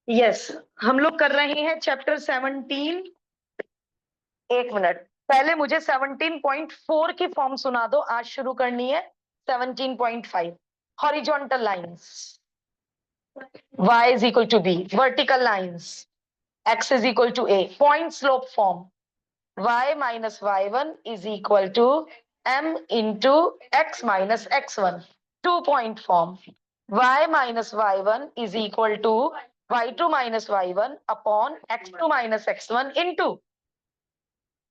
Yes, हम लोग कर रहे हैं चैप्टर 17। एक मिनट, पहले मुझे 17.4 की फॉर्म सुना दो, आज शुरू करनी है 17.5। Horizontal lines, y is equal to b, vertical lines, x is equal to a, point slope form, y minus y1 is equal to m into x minus x1, 2 point form, y minus y1 is equal to y2 minus y1 upon x2 minus x1 into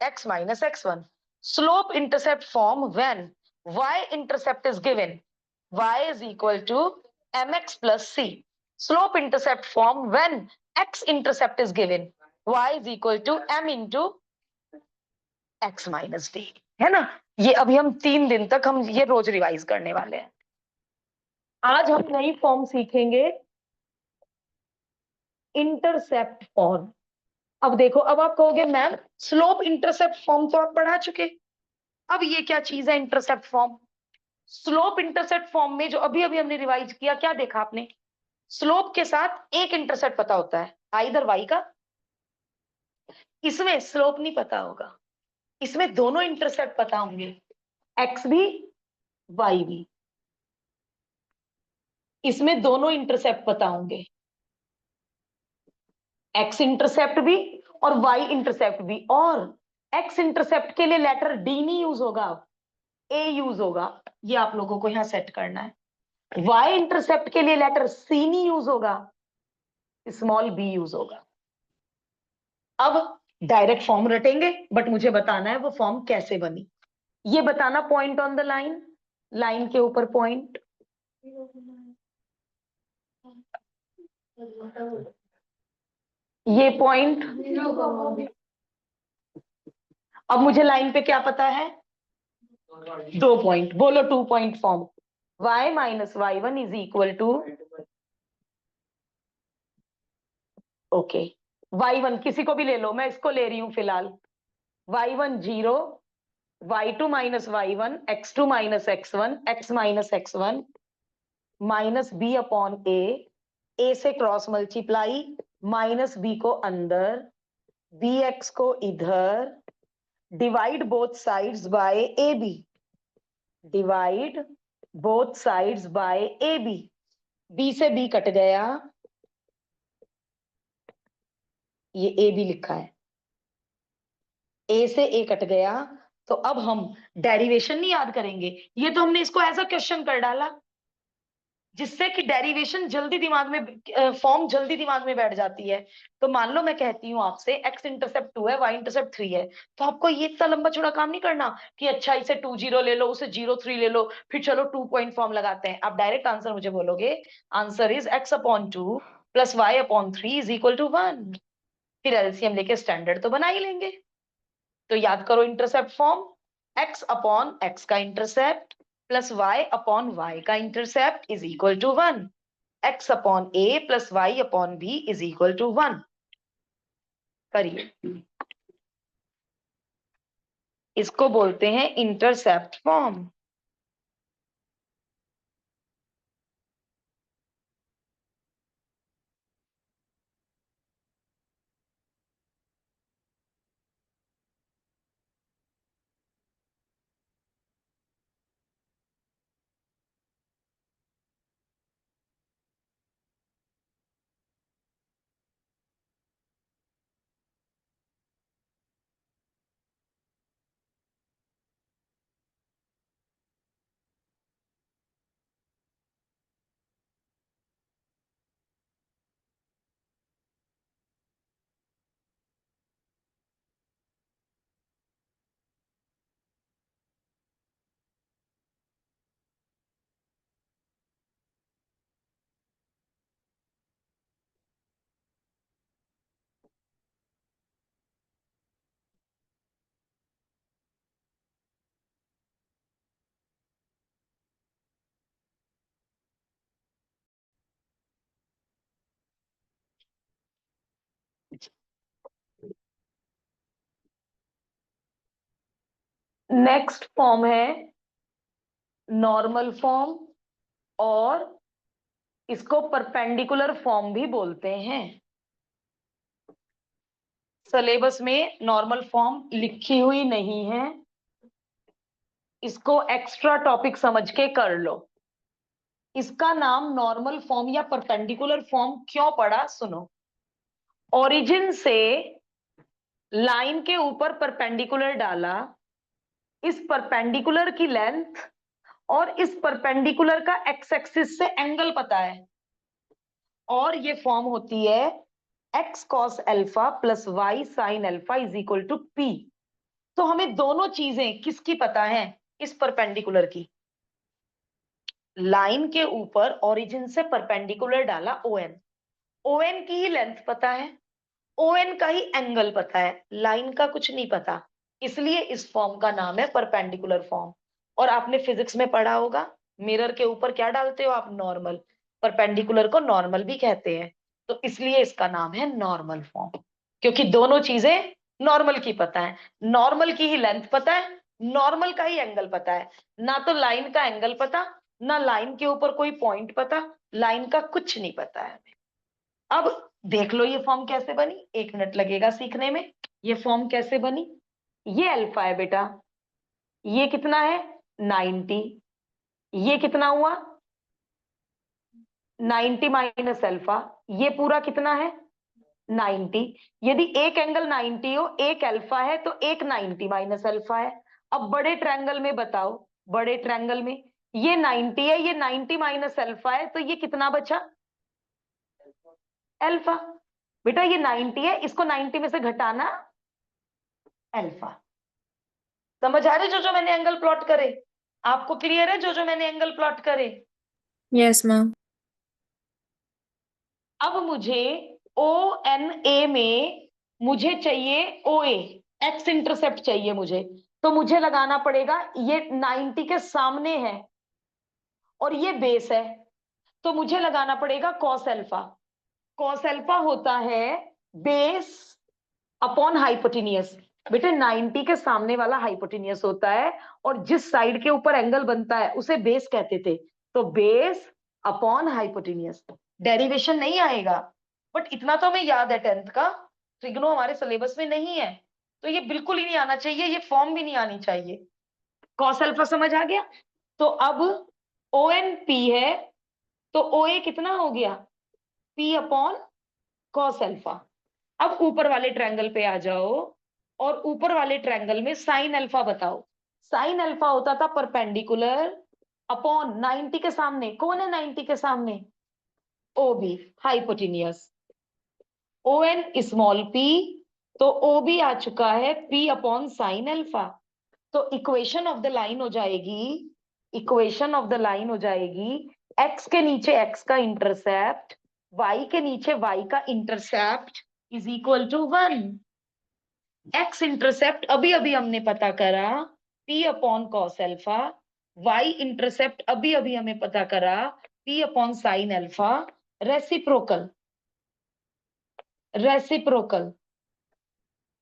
x minus x1. Slope intercept form when y intercept is given, y is equal to mx plus c. Slope intercept form when x intercept is given, y is equal to m into x minus d, है ना। ये अभी हम 3 दिन तक हम ये रोज revise करने वाले हैं। आज हम नई फॉर्म सीखेंगे, इंटरसेप्ट फॉर्म। अब देखो, अब आप कहोगे मैम स्लोप इंटरसेप्ट फॉर्म तो आप पढ़ा चुके, अब ये क्या चीज है intercept form. Slope intercept form में जो अभी अभी हमने रिवाइज किया, क्या देखा आपने, स्लोप के साथ एक इंटरसेप्ट पता होता है, आइदर वाई का। इसमें स्लोप नहीं पता होगा, इसमें दोनों इंटरसेप्ट पता होंगे, एक्स भी वाई भी। इसमें दोनों इंटरसेप्ट पता होंगे, एक्स इंटरसेप्ट भी और वाई इंटरसेप्ट भी। और एक्स इंटरसेप्ट के लिए लेटर डी नहीं यूज होगा, ए यूज होगा। ये आप लोगों को यहां सेट करना है। वाई इंटरसेप्ट के लिए लेटर सी नहीं यूज होगा, स्मॉल बी यूज होगा। अब डायरेक्ट फॉर्म रटेंगे, बट मुझे बताना है वो फॉर्म कैसे बनी। ये बताना, point on the line, line के ऊपर पॉइंट, ये पॉइंट। अब मुझे लाइन पे क्या पता है, 2 पॉइंट। बोलो 2 point form, y minus y one is equal to, okay, y1 किसी को भी ले लो, मैं इसको ले रही हूं फिलहाल। y1 0, y2 minus y1, x2 minus x1, x minus x1 minus b upon A से क्रॉस मल्टीप्लाई, माइनस b को अंदर, bx को इधर, divide both sides by a b, divide both sides by a b. B से b cut गया, ये A B लिखा है, ए से ए कट गया। तो अब हम डेरिवेशन नहीं याद करेंगे, ये तो हमने इसको एज अ क्वेश्चन कर डाला, जिससे कि डेरिवेशन जल्दी दिमाग में, फॉर्म जल्दी दिमाग में बैठ जाती है। तो मान लो मैं कहती हूँ आपसे एक्स इंटरसेप्ट 2 है, वाई इंटरसेप्ट 3 है, तो आपको ये इतना लंबा चौड़ा काम नहीं करना कि अच्छा इसे 2 0 ले लो, उसे 0 3 ले लो, फिर चलो 2 पॉइंट फॉर्म लगाते हैं। आप डायरेक्ट आंसर मुझे बोलोगे, answer is x upon 2 plus y upon 3 is equal to 1। फिर एलसीएम लेके स्टैंडर्ड तो बना ही लेंगे। तो याद करो intercept form, x upon x का intercept plus y upon y का intercept is equal to 1, x upon a plus y upon b is equal to 1। करिए, इसको बोलते हैं इंटरसेप्ट फॉर्म। नेक्स्ट फॉर्म है नॉर्मल फॉर्म, और इसको परपेंडिकुलर फॉर्म भी बोलते हैं। सिलेबस में नॉर्मल फॉर्म लिखी हुई नहीं है, इसको एक्स्ट्रा टॉपिक समझ के कर लो। इसका नाम नॉर्मल फॉर्म या परपेंडिकुलर फॉर्म क्यों पड़ा, सुनो। ओरिजिन से लाइन के ऊपर परपेंडिकुलर डाला, इस परपेंडिकुलर की लेंथ और इस परपेंडिकुलर का एक्स एक्सिस से एंगल पता है, और ये फॉर्म होती है x cos alpha plus y sine alpha is equal to p. तो हमें दोनों चीजें किसकी पता है, इस परपेंडिकुलर की। लाइन के ऊपर ओरिजिन से परपेंडिकुलर डाला ON, ON की ही लेंथ पता है, ON का ही एंगल पता है, लाइन का कुछ नहीं पता, इसलिए इस फॉर्म का नाम है परपेंडिकुलर फॉर्म। और आपने फिजिक्स में पढ़ा होगा, मिरर के ऊपर क्या डालते हो आप, नॉर्मल। परपेंडिकुलर को नॉर्मल भी कहते हैं, तो इसलिए इसका नाम है नॉर्मल फॉर्म, क्योंकि दोनों चीजें नॉर्मल की पता है, नॉर्मल की ही लेंथ पता है, नॉर्मल का ही एंगल पता है। ना तो लाइन का एंगल पता, ना लाइन के ऊपर कोई पॉइंट पता, लाइन का कुछ नहीं पता है। अब देख लो ये फॉर्म कैसे बनी, 1 मिनट लगेगा सीखने में। ये फॉर्म कैसे बनी, ये अल्फा है बेटा, ये कितना है 90, ये कितना हुआ 90 माइनस अल्फा, ये पूरा कितना है 90। यदि एक एंगल 90 हो, एक अल्फा है, तो एक 90 माइनस अल्फा है। अब बड़े ट्रायंगल में बताओ, बड़े ट्रायंगल में ये 90 है, ये 90 माइनस अल्फा है, तो ये कितना बचा अल्फा। बेटा ये 90 है, इसको 90 में से घटाना अल्फा। समझ आ रहे जो जो मैंने एंगल प्लॉट करे, आपको क्लियर है जो जो मैंने एंगल प्लॉट करे। Yes ma'am. अब मुझे ONA में मुझे चाहिए OA, एक्स इंटरसेप्ट चाहिए मुझे, तो मुझे लगाना पड़ेगा, ये 90 के सामने है और ये बेस है, तो मुझे लगाना पड़ेगा कॉस एल्फा। कॉस एल्फा होता है बेस अपॉन हाइपोटेनियस। बेटे 90 के सामने वाला हाइपोटेनियस होता है, और जिस साइड के ऊपर एंगल बनता है उसे बेस कहते थे, तो बेस अपॉन हाइपोटेनियस। डेरिवेशन नहीं आएगा, बट इतना तो हमें याद है 10th का, ट्रिग्नो हमारे सिलेबस में नहीं है, तो ये बिल्कुल ही नहीं आना चाहिए, ये फॉर्म भी नहीं आनी चाहिए। कॉस अल्फा समझ आ गया। तो अब ONP है, तो OA कितना हो गया P अपॉन कॉस अल्फा। अब ऊपर वाले ट्रायंगल पे आ जाओ, और ऊपर वाले ट्रायंगल में साइन अल्फा बताओ। साइन अल्फा होता था परपेंडिकुलर अपॉन 90 के सामने, कौन है 90 के सामने, OB hypotenuse. ON small p, तो OB आ चुका है P अपॉन साइन अल्फा। तो इक्वेशन ऑफ द लाइन हो जाएगी, इक्वेशन ऑफ द लाइन हो जाएगी x के नीचे x का इंटरसेप्ट, y के नीचे y का intercept is equal to 1। X intercept अभी अभी हमने पता करा P upon cos alpha, y intercept अभी अभी हमें पता करा P upon sine alpha. Reciprocal, reciprocal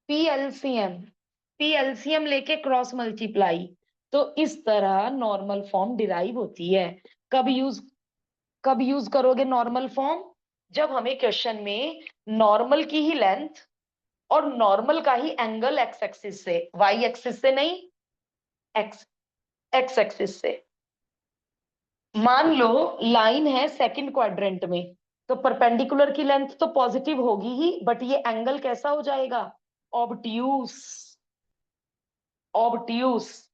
p LCM लेके क्रॉस मल्टीप्लाई, तो इस तरह नॉर्मल फॉर्म डिराइव होती है। कब यूज करोगे नॉर्मल फॉर्म, जब हमें क्वेश्चन में नॉर्मल की ही लेंथ और नॉर्मल का ही एंगल एक्स एक्सिस से, वाई एक्सिस से नहीं, एक्स एक्स एक्सिस से। मान लो लाइन है सेकंड क्वाड्रेंट में, तो परपेंडिकुलर की लेंथ तो पॉजिटिव होगी ही, बट ये एंगल कैसा हो जाएगा, ऑब्ट्यूस, ऑब्ट्यूस।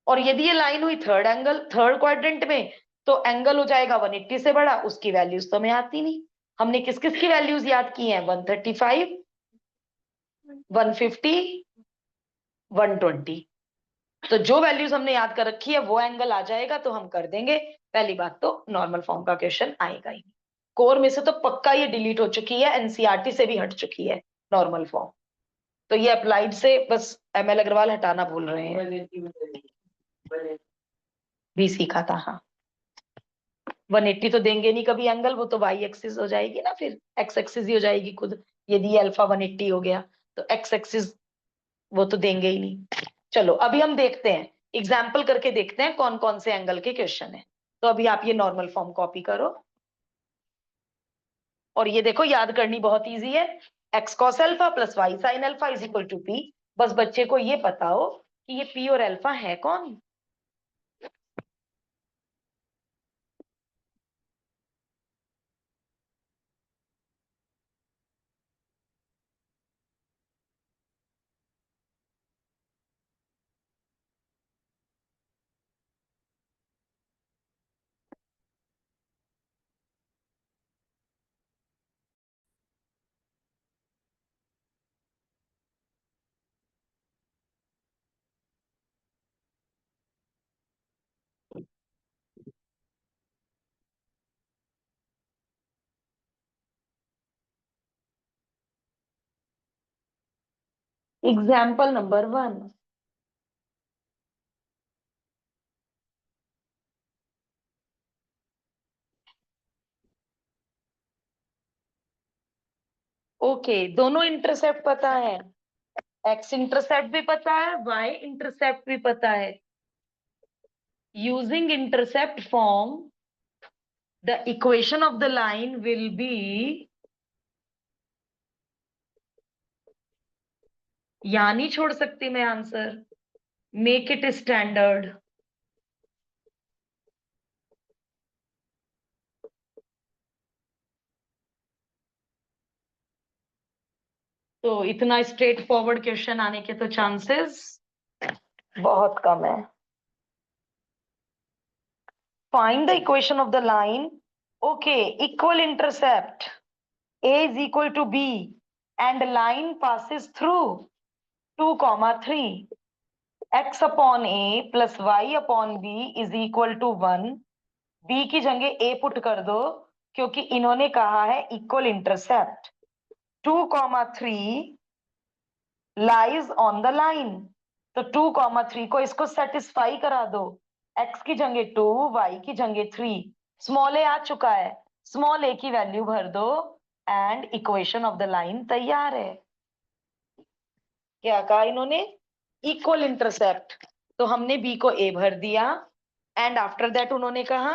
और यदि ये लाइन हुई थर्ड क्वाड्रेंट में, तो एंगल हो जाएगा 180 से बड़ा, उसकी वैल्यूज तो हमें आती नहीं। हमने किस किस की वैल्यूज याद की हैं, 135, 150, 120। तो जो वैल्यूज हमने याद कर रखी है वो एंगल आ जाएगा तो हम कर देंगे। पहली बात तो नॉर्मल फॉर्म का क्वेश्चन आएगा ही, कोर में से तो पक्का ये डिलीट हो चुकी है, एनसीईआरटी से भी हट चुकी है नॉर्मल फॉर्म। तो ये अप्लाइड से बस ML अग्रवाल हटाना भूल रहे हैं, भी सीखा था हाँ। 180 तो देंगे नहीं कभी एंगल, वो तो वाई एक्सिस हो जाएगी ना, फिर एक्स एक्सिस ही हो जाएगी खुद। यदि अल्फा 180 हो गया तो एक्स एक्सिस वो तो देंगे ही नहीं। चलो अभी हम देखते हैं, एग्जाम्पल करके देखते हैं कौन कौन से एंगल के क्वेश्चन है। तो अभी आप ये नॉर्मल फॉर्म कॉपी करो, और ये देखो याद करनी बहुत इजी है। X cos alpha plus y sine alpha is equal to p. बस बच्चे को ये पता हो कि ये पी और अल्फा है कौन। Example number 1। ओके, दोनों इंटरसेप्ट पता है, एक्स इंटरसेप्ट भी पता है, वाई इंटरसेप्ट भी पता है। Using intercept form the equation of the line will B, या नहीं छोड़ सकती मैं आंसर, मेक इट स्टैंडर्ड। तो इतना स्ट्रेट फॉरवर्ड क्वेश्चन आने के तो चांसेस बहुत कम है। Find the equation of the line. Okay, equal intercept a is equal to b and line passes through 2,3, x upon a plus y upon b is equal to 1। b की जगह a put कर दो क्योंकि इन्होंने कहा है equal intercept. 2,3 lies on the line, तो 2,3 को इसको सेटिस्फाई करा दो। x की जगह 2, y की जगह 3, स्मॉल a आ चुका है, स्मॉल a की वैल्यू भर दो and equation of the line तैयार है। क्या कहा इन्होंने, इक्वल इंटरसेप्ट, तो हमने बी को ए भर दिया एंड आफ्टर दैट उन्होंने कहा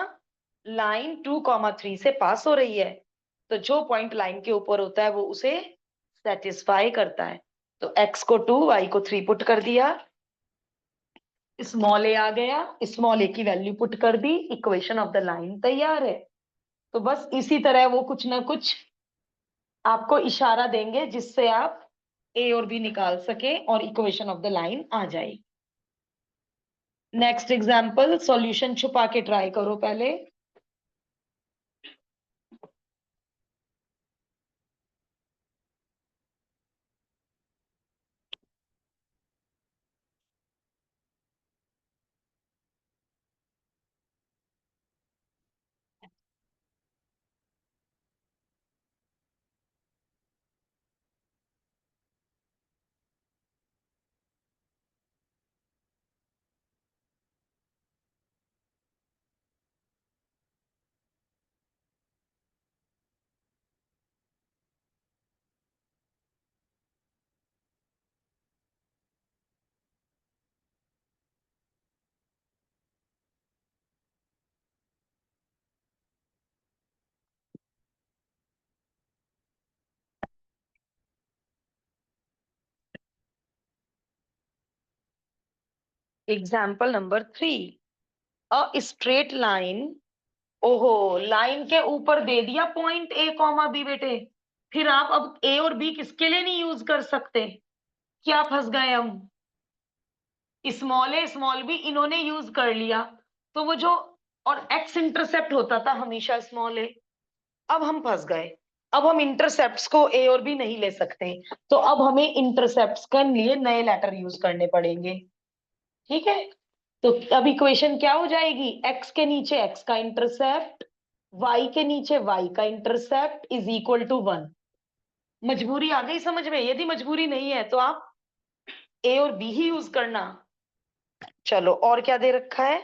लाइन 2,3 से पास हो रही है, तो जो पॉइंट लाइन के ऊपर होता है वो उसे सेटिस्फाई करता है। तो x को 2, y को 3 पुट कर दिया, स्मॉल ए आ गया, स्मॉल ए की वैल्यू पुट कर दी, इक्वेशन ऑफ द लाइन तैयार है। तो बस इसी तरह वो कुछ ना कुछ आपको इशारा देंगे जिससे आप ए और बी निकाल सके और इक्वेशन ऑफ द लाइन आ जाए। नेक्स्ट एग्जाम्पल, सॉल्यूशन छुपा के ट्राई करो पहले। Example number 3, a straight line. ओहो, लाइन के ऊपर दे दिया पॉइंट ए कॉमा बी बेटे, फिर आप अब ए और बी किसके लिए नहीं यूज कर सकते, क्या फंस गए हम। स्मॉल ए स्मॉल बी इन्होंने यूज कर लिया, तो वो जो, और एक्स इंटरसेप्ट होता था हमेशा स्मॉल ए, अब हम फंस गए। अब हम इंटरसेप्ट्स को ए और बी नहीं ले सकते, तो अब हमें इंटरसेप्ट्स के लिए नए लेटर यूज करने पड़ेंगे। ठीक है, तो अब इक्वेशन क्या हो जाएगी, एक्स के नीचे एक्स का इंटरसेप्ट, वाई के नीचे वाई का इंटरसेप्ट इज इक्वल टू 1। मजबूरी आ गई समझ में, यदि मजबूरी नहीं है तो आप ए और बी ही यूज करना। चलो और क्या दे रखा है,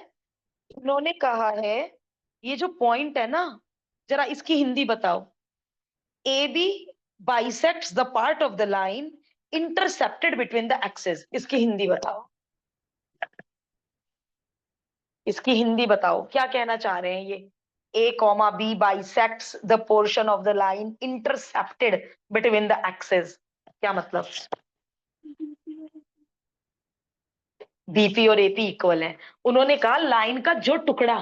उन्होंने कहा है ये जो पॉइंट है ना, जरा इसकी हिंदी बताओ। A b bisects the part of the line intercepted between the axes, इसकी हिंदी बताओ, इसकी हिंदी बताओ क्या कहना चाह रहे हैं ये। A comma B bisects the portion of the line intercepted between the axes. क्या मतलब? बीपी और एपी इक्वल है। उन्होंने कहा लाइन का जो टुकड़ा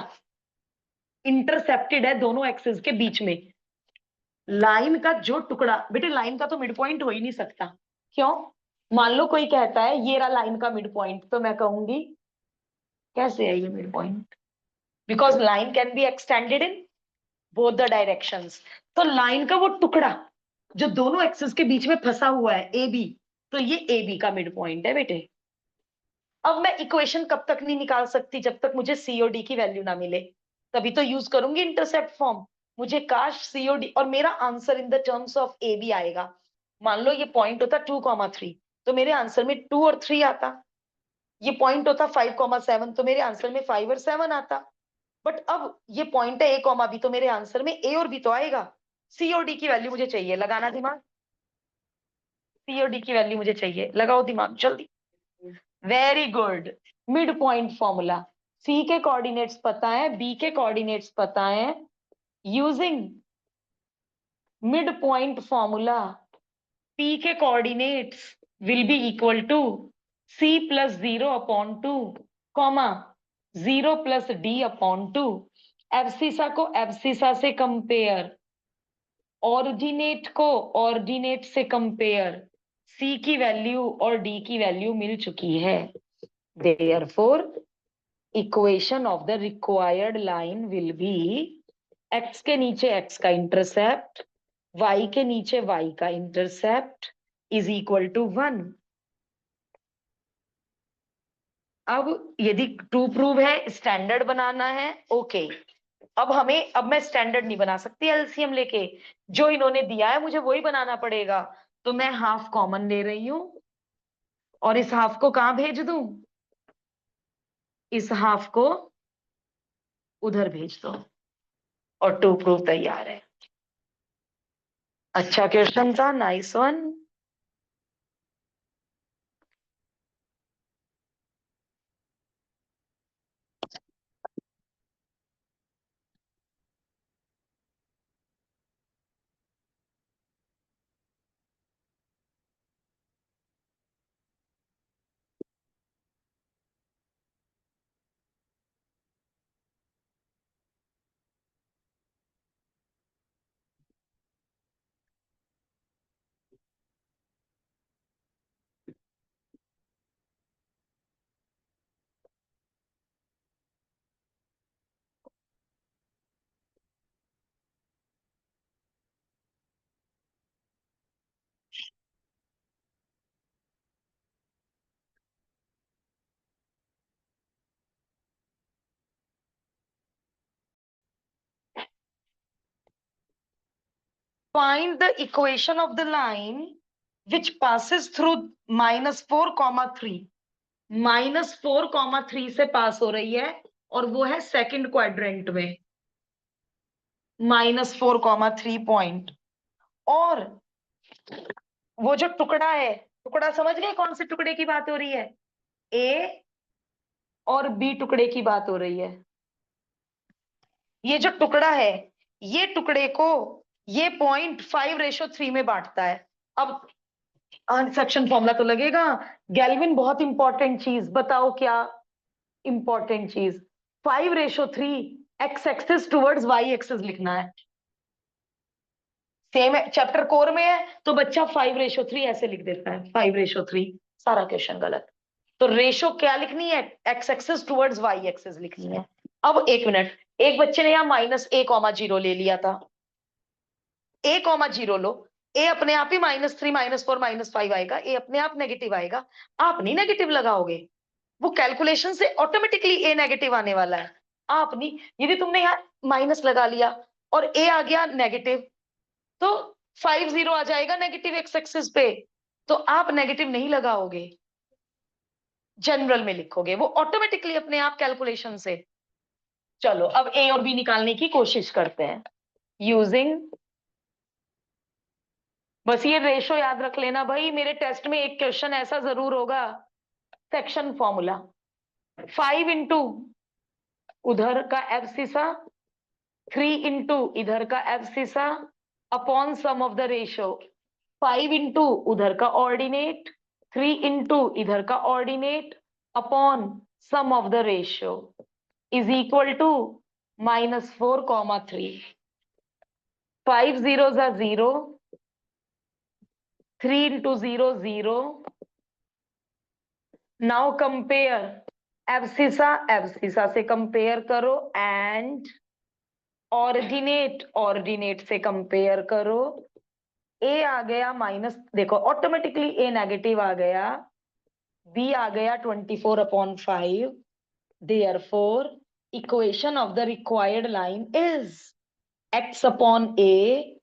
इंटरसेप्टेड है दोनों एक्सेस के बीच में, लाइन का जो टुकड़ा, बेटे लाइन का तो मिड पॉइंट हो ही नहीं सकता। क्यों? मान लो कोई कहता है ये रहा लाइन का मिड पॉइंट, तो मैं कहूंगी कैसे है ये mid point? Because line can be extended in both the directions. तो लाइन का वो टुकड़ा जो दोनों एक्सेस के बीच में फंसा हुआ है ए बी, तो ये ए बी का मिड पॉइंट है बेटे। अब मैं इक्वेशन कब तक नहीं निकाल सकती? जब तक मुझे सीओडी की वैल्यू ना मिले, तभी तो यूज करूंगी इंटरसेप्ट फॉर्म। मुझे काश सीओडी और मेरा answer in the terms of a b आएगा। मान लो ये पॉइंट होता 2,3, तो मेरे आंसर में 2 और 3 आता। ये पॉइंट होता 5,7, तो मेरे आंसर में 5 और 7 आता। बट अब ये पॉइंट है A, B, तो मेरे आंसर में A और B तो आएगा। C और D की वैल्यू मुझे चाहिए, लगाना दिमाग। C और D की वैल्यू मुझे चाहिए, लगाओ दिमाग जल्दी। Very good, mid point formula. C के कोऑर्डिनेट्स पता है, B के कोऑर्डिनेट्स पता है। Using mid point formula, P के coordinates will be equal to C plus 0/2 comma 0 plus D upon 2। Abscissa को एब्सिसा से कंपेयर, ऑर्डिनेट को ऑर्डिनेट से कंपेयर। C की वैल्यू और D की वैल्यू मिल चुकी है। Therefore, equation of the required line will be x के नीचे x का इंटरसेप्ट, y के नीचे y का इंटरसेप्ट इज इक्वल टू 1। अब यदि ट्रू प्रूव है, स्टैंडर्ड बनाना है, ओके। अब मैं स्टैंडर्ड नहीं बना सकती एलसीएम लेके, जो इन्होंने दिया है मुझे वही बनाना पड़ेगा। तो मैं हाफ कॉमन ले रही हूं और इस हाफ को कहां भेज दूं? इस हाफ को उधर भेज दो और ट्रू प्रूफ तैयार है। अच्छा क्वेश्चन था, nice one. Find the equation of the line which passes through -4,3। -4,3 से पास हो रही है और वो है सेकंड क्वाड्रेंट में, -4,3 पॉइंट। और वो जो टुकड़ा है, टुकड़ा समझ गए कौन से टुकड़े की बात हो रही है? ए और बी टुकड़े की बात हो रही है। ये जो टुकड़ा है, ये टुकड़े को ये पॉइंट 5:3 में बांटता है। अब सेक्शन फॉर्मूला तो लगेगा। गैल्विन बहुत इंपॉर्टेंट चीज बताओ, क्या इंपॉर्टेंट चीज? 5:3 x axis towards y axis लिखना है। सेम है, चैप्टर कोर में है तो बच्चा 5:3 ऐसे लिख देता है, 5:3। सारा क्वेश्चन गलत। तो रेशो क्या लिखनी है? X axis towards y axis लिखनी है। अब एक मिनट, एक बच्चे ने यहां -a,0 ले लिया था। a,0 लो, ए अपने आप ही -3 -4 -5 आएगा, ए अपने आप नेगेटिव आएगा। आप नहीं नेगेटिव लगाओगे, वो कैलकुलेशन से ऑटोमेटिकली ए नेगेटिव आने वाला है। आप नहीं, यदि तुमने यहाँ माइनस लगा लिया और ए आ गया नेगेटिव, तो 50 आ जाएगा नेगेटिव एक्स एक्सिस पे, तो आप नेगेटिव नहीं लगाओगे, जनरल में लिखोगे, वो ऑटोमेटिकली अपने आप कैलकुलेशन से। चलो अब ए और बी निकालने की कोशिश करते हैं यूजिंग, बस ये रेशो याद रख लेना भाई, मेरे टेस्ट में एक क्वेश्चन ऐसा जरूर होगा। सेक्शन फॉर्मूला 5 इंटू उधर का एब्सिसा 3 इंटू इधर का abscissa upon sum of the ratio, 5 into उधर का ऑर्डिनेट, 3 इंटू इधर का ordinate upon sum of the ratio is equal to -4, 3। 5 zeros are 0, 3 into 0 0। Now compare, abscissa abscissa से कंपेयर करो एंड ऑर्डिनेट ऑर्डिनेट से compare करो। ए आ गया माइनस, देखो ऑटोमेटिकली ए नेगेटिव आ गया, बी आ गया 24/5। Therefore equation of the required line is x upon A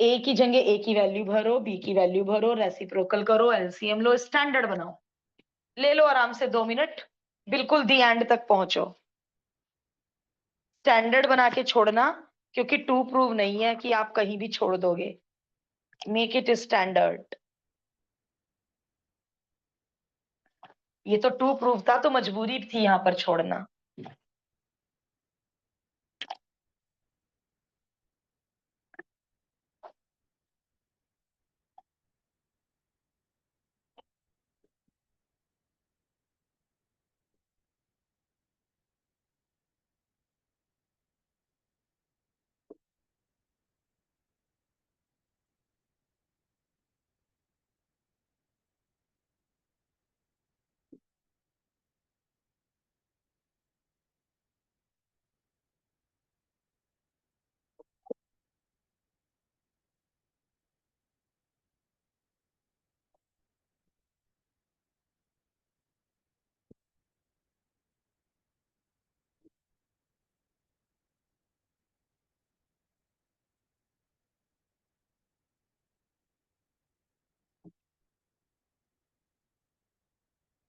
की जगह ए की वैल्यू भरो, बी की वैल्यू भरो, रेसिप्रोकल करो, एलसीएम लो, स्टैंडर्ड बनाओ। ले लो आराम से 2 मिनट, बिल्कुल दी एंड तक पहुंचो। स्टैंडर्ड बना के छोड़ना, क्योंकि टू प्रूव नहीं है कि आप कहीं भी छोड़ दोगे। Make it standard. ये तो टू प्रूव था, तो मजबूरी थी यहां पर छोड़ना।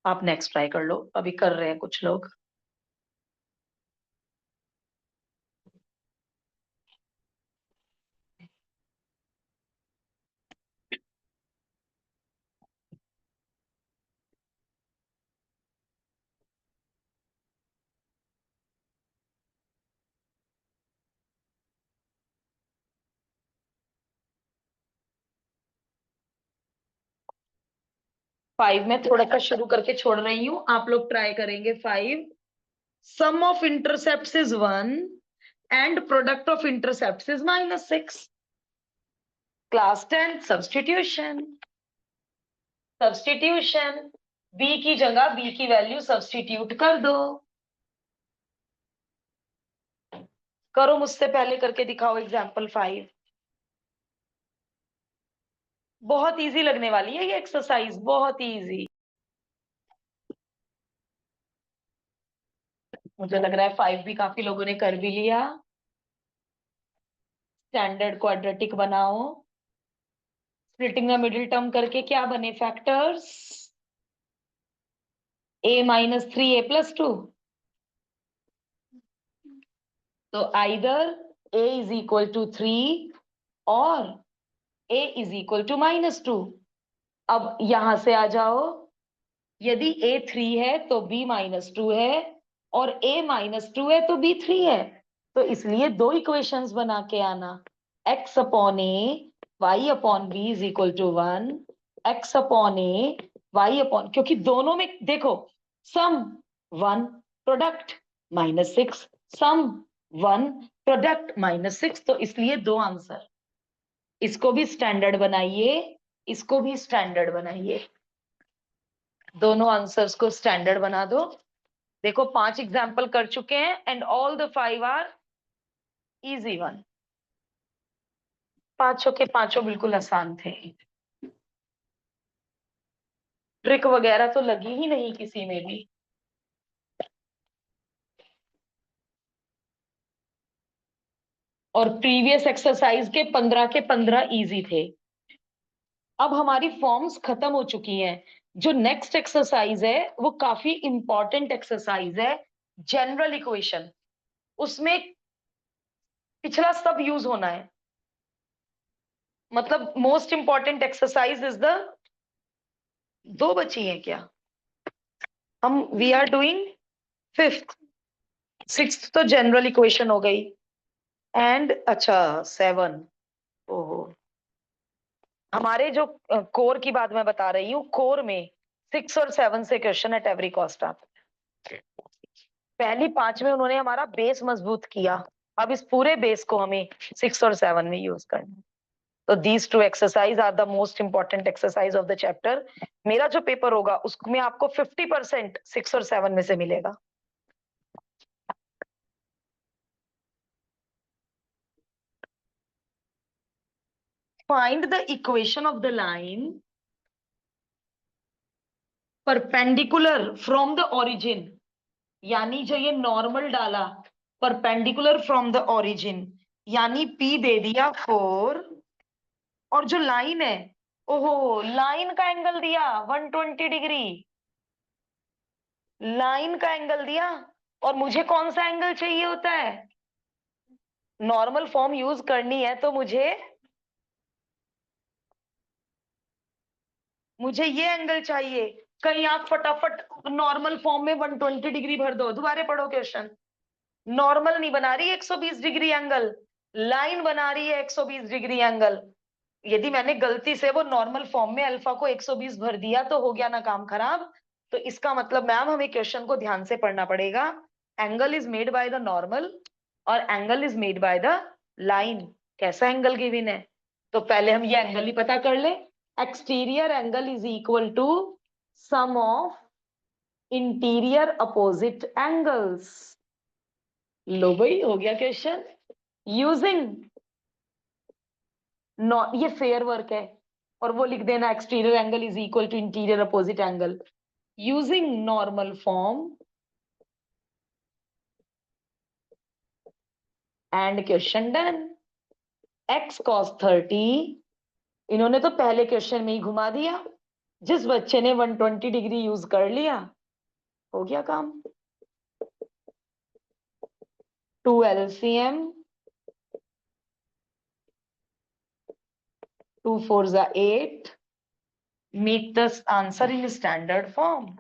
आप नेक्स्ट ट्राई कर लो, अभी कर रहे हैं कुछ लोग। फाइव में थोड़ा सा शुरू करके छोड़ रही हूँ, आप लोग ट्राई करेंगे। 5, sum of intercepts is 1 and product of intercepts is -6। Class 10 substitution. Substitution, B की जगह बी की वैल्यू सब्स्टिट्यूट कर दो। करो, मुझसे पहले करके दिखाओ एग्जाम्पल 5। बहुत इजी लगने वाली है ये एक्सरसाइज, बहुत इजी। मुझे लग रहा है 5 भी काफी लोगों ने कर भी लिया। स्टैंडर्ड क्वाड्रेटिक बनाओ। स्प्लिटिंग द मिडिल टर्म करके क्या बने फैक्टर्स? a-3 a+2। तो either a is equal to 3 और a इज इक्वल टू -2। अब यहां से आ जाओ, यदि a 3 है तो b -2 है, और a -2 है तो b 3 है। तो इसलिए दो इक्वेशंस बना के आना, x upon a y upon b is equal to 1, x upon a y upon, क्योंकि दोनों में देखो, सम 1 प्रोडक्ट -6, सम 1 प्रोडक्ट -6, तो इसलिए दो आंसर। इसको भी स्टैंडर्ड बनाइए, इसको भी स्टैंडर्ड बनाइए, दोनों आंसर्स को स्टैंडर्ड बना दो। देखो 5 एग्जाम्पल कर चुके हैं and all the 5 are easy one. पांचों के पांचों बिल्कुल आसान थे, ट्रिक वगैरह तो लगी ही नहीं किसी में भी। और प्रीवियस एक्सरसाइज के 15 के 15 इजी थे। अब हमारी फॉर्म्स खत्म हो चुकी हैं। जो नेक्स्ट एक्सरसाइज है वो काफी इंपॉर्टेंट एक्सरसाइज है, जनरल इक्वेशन। उसमें पिछला सब यूज होना है, मतलब most important exercise is the, दो बची हैं क्या? हम we are doing 5th, 6th तो जनरल इक्वेशन हो गई। एंड अच्छा 7। ओहो, हमारे जो कोर की बात मैं बता रही हूँ, कोर में 6 और 7 से क्वेश्चन एट एवरी कॉस्ट आता है। पहली 5 में उन्होंने हमारा बेस मजबूत किया, अब इस पूरे बेस को हमें 6 और 7 में यूज करना है। तो these two exercise are the most important exercise of the chapter. मेरा जो पेपर होगा उसमें आपको 50% 6 और 7 में से मिलेगा। Find the equation of the line perpendicular from the origin, यानी जो ये नॉर्मल डाला परपेंडिकुलर फ्रॉम द ओरिजिन, यानी P दे दिया 4, और जो लाइन है, ओहो, लाइन का एंगल दिया 120 डिग्री, लाइन का एंगल दिया। और मुझे कौन सा एंगल चाहिए होता है? नॉर्मल फॉर्म यूज करनी है तो मुझे ये एंगल चाहिए। कहीं आप फटाफट नॉर्मल फॉर्म में 120 डिग्री भर दो, दोबारा पढ़ो क्वेश्चन। नॉर्मल नहीं बना रही 120 डिग्री एंगल, लाइन बना रही है 120 डिग्री एंगल। यदि मैंने गलती से वो नॉर्मल फॉर्म में अल्फा को 120 भर दिया तो हो गया ना काम खराब। तो इसका मतलब मैम हमें क्वेश्चन को ध्यान से पढ़ना पड़ेगा। Angle is made by the normal और angle is made by the line. कैसा एंगल गिवन है? तो पहले हम ये एंगल ही पता कर ले। Exterior angle is equal to sum of interior opposite angles. लो भाई, हो गया क्वेश्चन। यूजिंग ये फेयर वर्क है, और वो लिख देना exterior angle is equal to interior opposite angle using normal form and question done. X cos 30, इन्होंने तो पहले क्वेश्चन में ही घुमा दिया। जिस बच्चे ने 120 डिग्री यूज कर लिया, हो गया काम। 2 LCM, 2 4 जा 8, make the answer in standard form.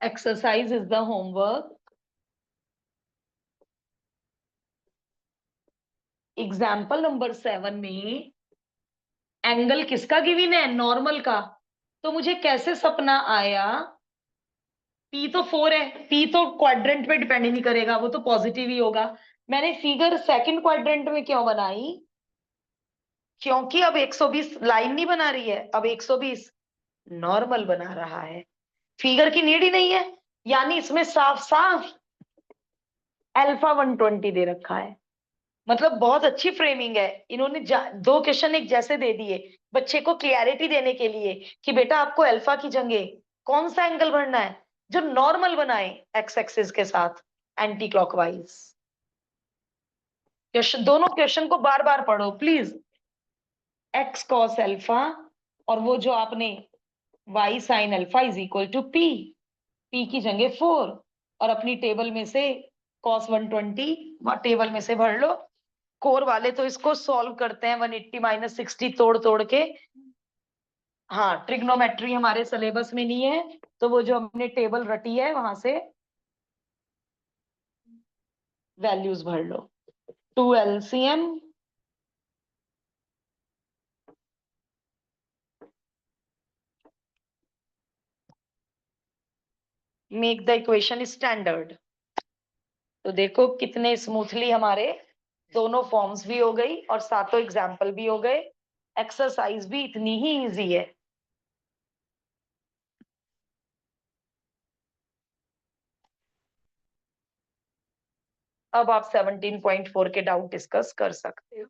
Exercise is the homework. Example number 7 में एंगल किसका गिवन है? नॉर्मल का। तो मुझे कैसे सपना आया? P तो 4 है, P तो क्वाड्रेंट पे डिपेंड ही नहीं करेगा, वो तो पॉजिटिव ही होगा। मैंने फिगर सेकंड क्वाड्रेंट में क्यों बनाई? क्योंकि अब 120 लाइन नहीं बना रही है, अब 120 नॉर्मल बना रहा है। फिगर की नीड ही नहीं है, यानी इसमें साफ साफ अल्फा 120 दे रखा है। मतलब बहुत अच्छी फ्रेमिंग है। इन्होंने दो क्वेश्चन एक जैसे दे दिए बच्चे को क्लियरिटी देने के लिए कि बेटा आपको अल्फा की जगह कौन सा एंगल भरना है जो नॉर्मल बनाए एक्स एक्सिस के साथ एंटी क्लॉकवाइज। क्वेश्चन, दोनों क्वेश्चन को बार बार पढ़ो प्लीज। एक्स कॉस अल्फा, और वो जो आपने y sine alpha is equal to p, p की जगह 4, और अपनी टेबल में से कॉस 120 टेबल में से भर लो। कोर वाले तो इसको सॉल्व करते हैं 180 माइनस 60 तोड़ तोड़ के। हाँ, ट्रिग्नोमेट्री हमारे सिलेबस में नहीं है, तो वो जो हमने टेबल रटी है वहां से वैल्यूज भर लो। 2 LCM, make the equation standard. तो देखो कितने स्मूथली हमारे दोनों फॉर्म्स भी हो गई और सातों एग्जाम्पल भी हो गए। एक्सरसाइज भी इतनी ही इजी है। अब आप 17.4 के डाउट डिस्कस कर सकते हो।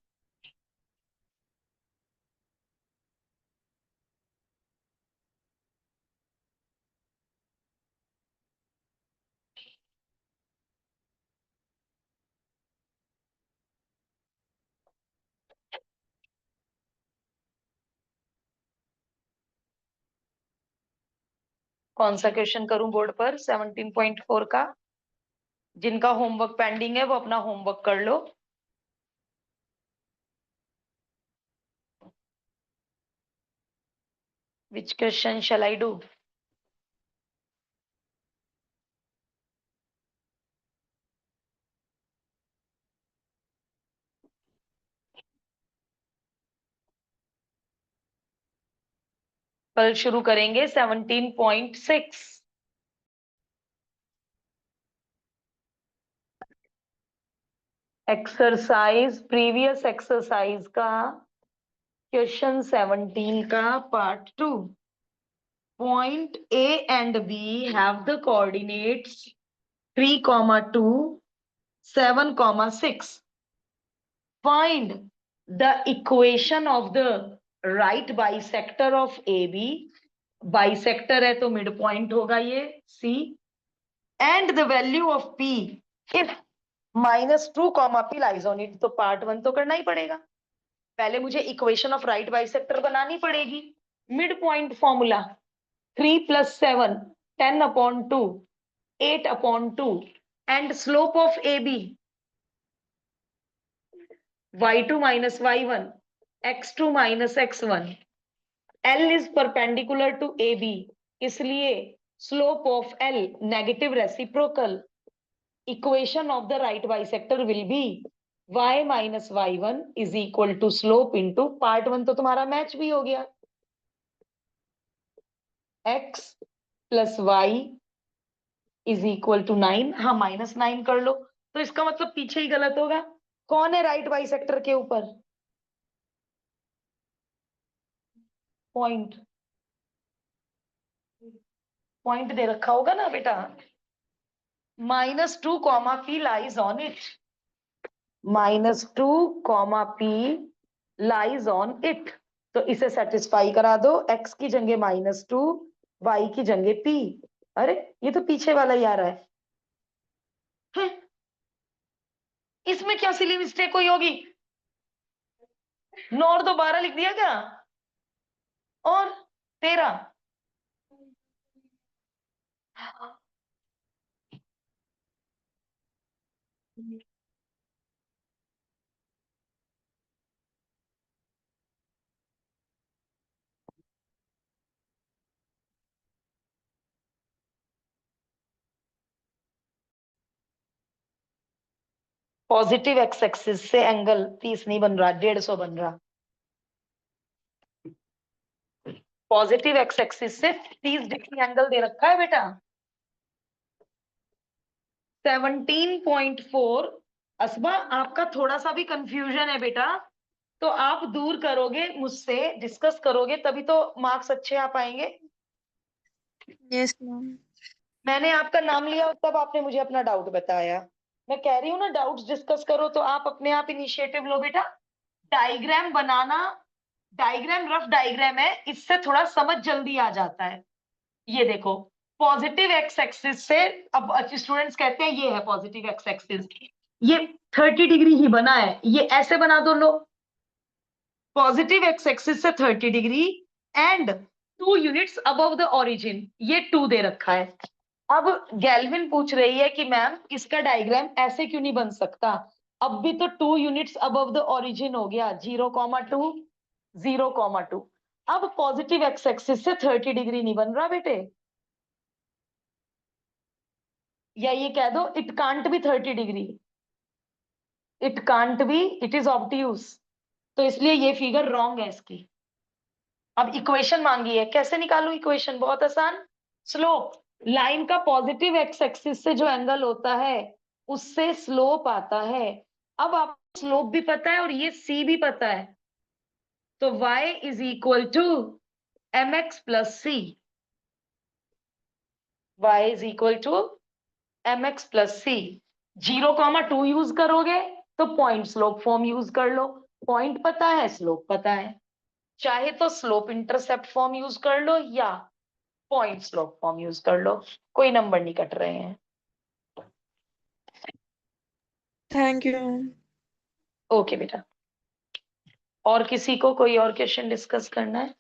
कौन सा क्वेश्चन करूं बोर्ड पर? 17.4 का। जिनका होमवर्क पेंडिंग है वो अपना होमवर्क कर लो। Which question shell I do? कल शुरू करेंगे 17.6। एक्सरसाइज, प्रीवियस एक्सरसाइज का क्वेश्चन 17 का part 2। Point A and B have the coordinates 3, 2, 7, 6. Find the equation of the right bisector of AB. Bisector है तो midpoint होगा ये C. And the value of P if -2, P lies on it. तो part 1 तो करना ही पड़ेगा। पहले मुझे इक्वेशन ऑफ राइट बाइसेक्टर बनानी पड़ेगी। Mid point formula 3 + 7 10/2 8/2 and slope of AB y2 - y1 x2 - x1। L is perpendicular to AB, इसलिए slope of L negative reciprocal। Equation of the right bisector will be y - y1 is equal to slope into part 1 तो तुम्हारा match भी हो गया, x + y is equal to 9। हाँ, -9 कर लो तो इसका मतलब पीछे ही गलत होगा। कौन है राइट बाइसेक्टर के ऊपर? पॉइंट, पॉइंट दे रखा होगा ना बेटा। -2, P lies on it. -2, P lies on it. तो इसे सेटिस्फाई करा दो। x की जगह -2, y की जगह p। अरे ये तो पीछे वाला ही आ रहा है। इसमें क्या सिली मिस्टेक कोई होगी? 9 और 2 12 लिख दिया क्या? और 13। पॉजिटिव एक्स एक्सिस से एंगल 30 नहीं बन रहा, 150 बन रहा। पॉजिटिव एक्स एक्सिस से 30 डिग्री एंगल दे रखा है बेटा। 17.4। असबा आपका थोड़ा सा भी कंफ्यूजन है बेटा तो आप दूर करोगे, मुझसे डिस्कस करोगे तभी तो मार्क्स अच्छे आ पाएंगे। Yes ma'am. मैंने आपका नाम लिया और तब आपने मुझे अपना डाउट बताया। मैं कह रही हूँ ना डाउट्स डिस्कस करो तो आप अपने आप इनिशिएटिव लो बेटा। डायग्राम बनाना, डायग्राम रफ डायग्राम है, इससे थोड़ा समझ जल्दी आ जाता है। ये देखो, पॉजिटिव एक्स एक्सिस से, अब स्टूडेंट्स कहते हैं ये है पॉजिटिव एक्स एक्सिस, ये 30 डिग्री ही बना है, ये ऐसे बना दो लो। पॉजिटिव एक्स एक्सिस से 30 degree and 2 units above the origin, ये 2 दे रखा है। अब गैल्विन पूछ रही है कि मैम इसका डायग्राम ऐसे क्यों नहीं बन सकता? अब भी तो 2 यूनिट्स अबव द ओरिजिन हो गया, 0,2 0,2। अब पॉजिटिव एक्स एक्सिस से 30 डिग्री नहीं बन रहा बेटे, या ये कह दो it can't be 30 degree, it can't be, it is obtuse. तो इसलिए ये फिगर रॉन्ग है इसकी। अब इक्वेशन मांगी है, कैसे निकालू इक्वेशन? बहुत आसान। स्लोप, लाइन का पॉजिटिव एक्स एक्सिस से जो एंगल होता है उससे स्लोप आता है। अब आप स्लोप भी पता है और ये सी भी पता है, तो y is equal to mx plus c. y is equal to mx plus c. 0,2 use करोगे तो पॉइंट स्लोप फॉर्म यूज कर लो। पॉइंट पता है, स्लोप पता है, चाहे तो स्लोप इंटरसेप्ट फॉर्म यूज कर लो या पॉइंट स्लोप फॉर्म यूज कर लो, कोई नंबर नहीं कट रहे हैं। Thank you. ओके बेटा, और किसी को कोई और क्वेश्चन डिस्कस करना है?